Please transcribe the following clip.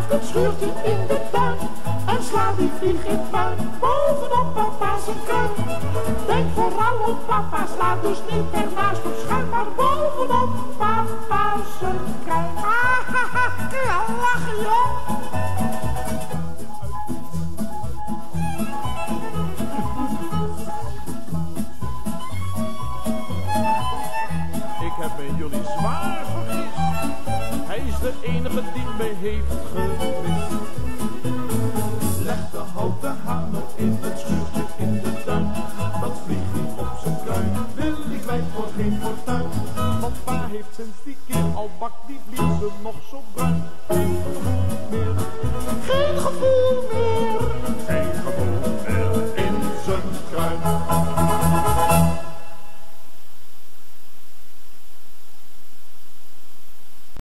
Het schuurt hij in de tuin en slaat die vlieg in het puin bovenop papa zijn kruin. Denk vooral op papa, sla dus niet ernaast op schuin, maar bovenop papa zijn kruin. Ha ha ha, ja, lachen joh. Ik heb me jullie zwaar vergist. Hij is de enige die me heeft gemist. Leg de houten hamer in het schuurtje in de tuin. Dat vliegt niet op zijn kruin. Willy kwijt voor geen fortuin. Want pa heeft sinds die keer al bak die vliegen nog zo bruin.